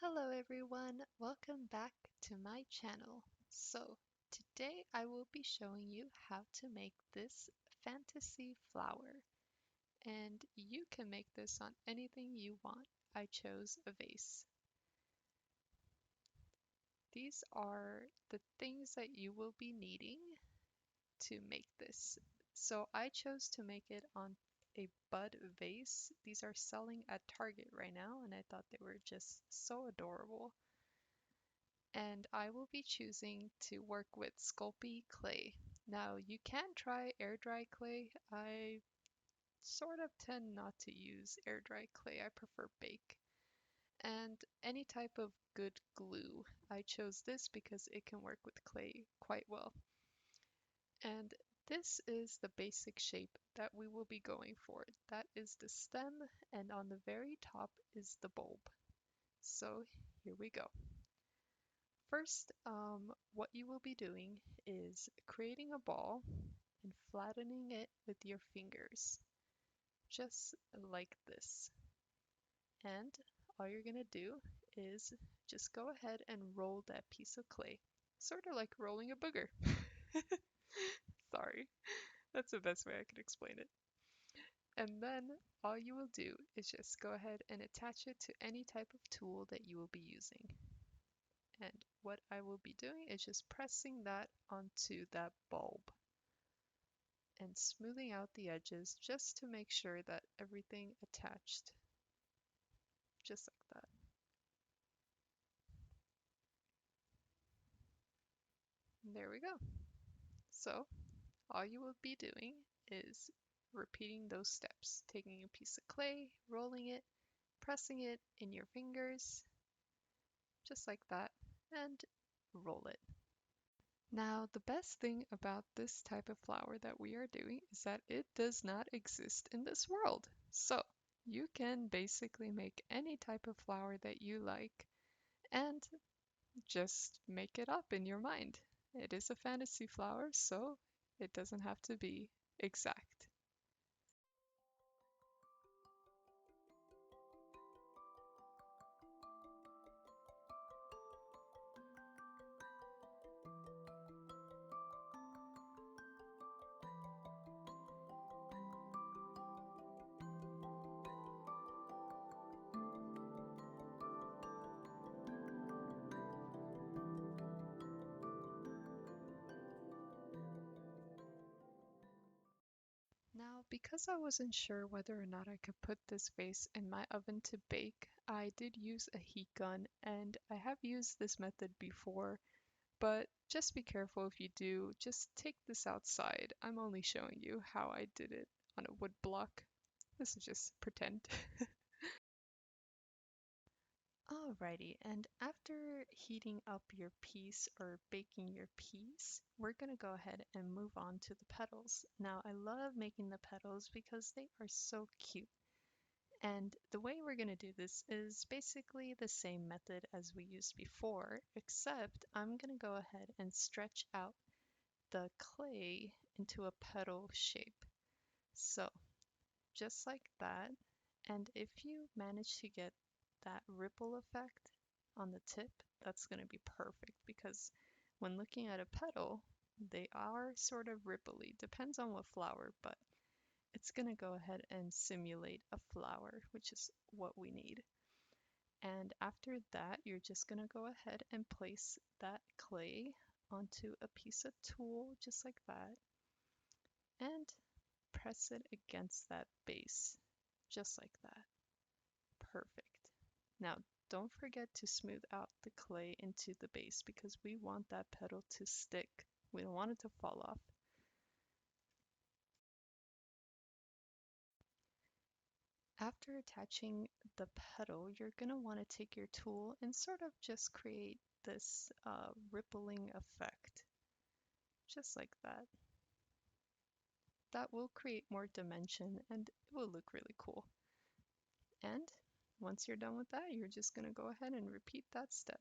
Hello everyone, welcome back to my channel. So today I will be showing you how to make this fantasy flower, and you can make this on anything you want. I chose a vase. These are the things that you will be needing to make this. So I chose to make it on a bud vase. These are selling at Target right now, and I thought they were just so adorable. And I will be choosing to work with Sculpey clay. Now you can try air dry clay. I sort of tend not to use air dry clay. I prefer bake. And any type of good glue. I chose this because it can work with clay quite well. And this is the basic shape that we will be going for. That is the stem, and on the very top is the bulb. So here we go. First, what you will be doing is creating a ball and flattening it with your fingers, just like this. And all you're going to do is just go ahead and roll that piece of clay, sort of like rolling a booger. Sorry, that's the best way I could explain it. And then all you will do is just go ahead and attach it to any type of tool that you will be using. And what I will be doing is just pressing that onto that bulb and smoothing out the edges just to make sure that everything attached just like that. And there we go. So all you will be doing is repeating those steps, taking a piece of clay, rolling it, pressing it in your fingers just like that, and roll it. Now, the best thing about this type of flower that we are doing is that it does not exist in this world. So you can basically make any type of flower that you like and just make it up in your mind. It is a fantasy flower, so it doesn't have to be exact. Now, because I wasn't sure whether or not I could put this vase in my oven to bake, I did use a heat gun, and I have used this method before, but just be careful if you do. Just take this outside. I'm only showing you how I did it on a wood block. This is just pretend. Alrighty, and after heating up your piece or baking your piece, we're going to go ahead and move on to the petals. Now, I love making the petals because they are so cute. And the way we're going to do this is basically the same method as we used before, except I'm going to go ahead and stretch out the clay into a petal shape. So, just like that. And if you manage to get that ripple effect on the tip, that's going to be perfect because when looking at a petal, they are sort of ripply. Depends on what flower, but it's going to go ahead and simulate a flower, which is what we need. And after that, you're just going to go ahead and place that clay onto a piece of tulle, just like that, and press it against that base, just like that. Perfect. Now, don't forget to smooth out the clay into the base because we want that petal to stick. We don't want it to fall off. After attaching the petal, you're going to want to take your tool and sort of just create this rippling effect, just like that. That will create more dimension and it will look really cool. And once you're done with that, you're just going to go ahead and repeat that step.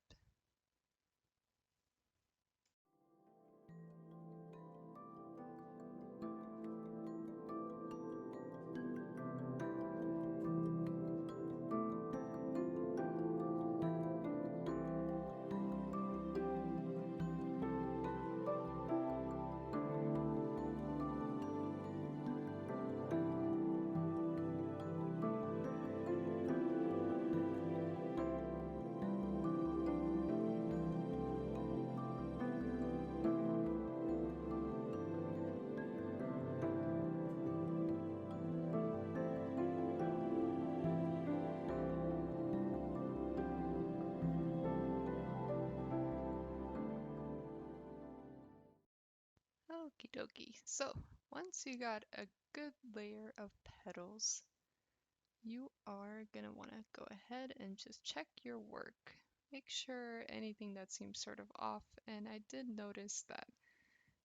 dokie. So once you got a good layer of petals, you are gonna want to go ahead and just check your work. Make sure anything that seems sort of off, and I did notice that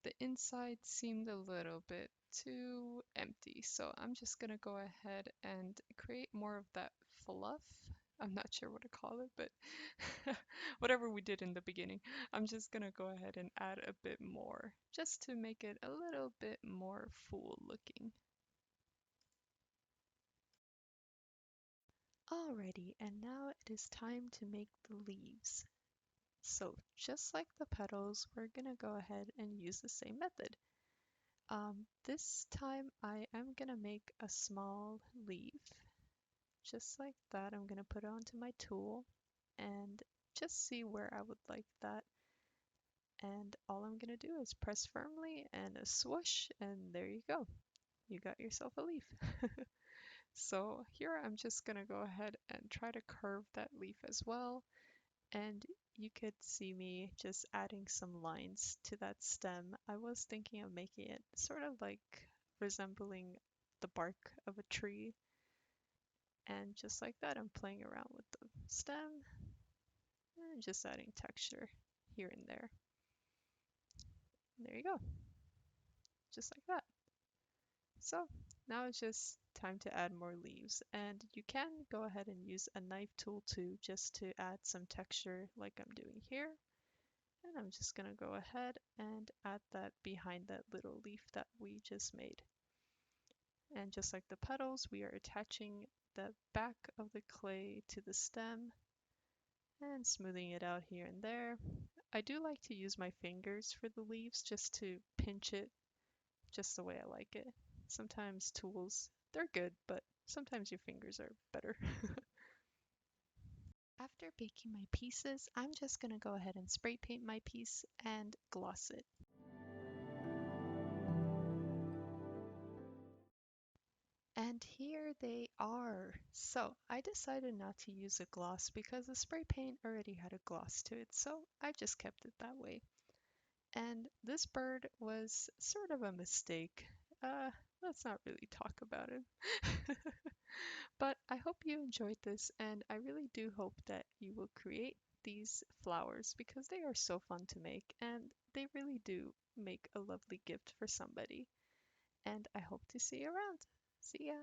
the inside seemed a little bit too empty, so I'm just gonna go ahead and create more of that fluff. I'm not sure what to call it, but whatever we did in the beginning, I'm just gonna go ahead and add a bit more just to make it a little bit more full looking. Alrighty, and now it is time to make the leaves. So just like the petals, we're gonna go ahead and use the same method. This time I am gonna make a small leaf, just like that. I'm gonna put it onto my tool and just see where I would like that. And all I'm gonna do is press firmly and a swoosh, and there you go. You got yourself a leaf. So here I'm just gonna go ahead and try to curve that leaf as well. And you could see me just adding some lines to that stem. I was thinking of making it sort of like resembling the bark of a tree. And just like that, I'm playing around with the stem and just adding texture here and there. And there you go, just like that. So now it's just time to add more leaves, and you can go ahead and use a knife tool too, just to add some texture like I'm doing here. And I'm just gonna go ahead and add that behind that little leaf that we just made. And just like the petals, we are attaching the back of the clay to the stem and smoothing it out here and there. I do like to use my fingers for the leaves just to pinch it just the way I like it. Sometimes tools, they're good, but sometimes your fingers are better. After baking my pieces, I'm just gonna go ahead and spray paint my piece and gloss it. And here they are. So I decided not to use a gloss because the spray paint already had a gloss to it, so I just kept it that way. And this bird was sort of a mistake. Uh, let's not really talk about it. But I hope you enjoyed this, and I really do hope that you will create these flowers because they are so fun to make and they really do make a lovely gift for somebody. And I hope to see you around. See ya!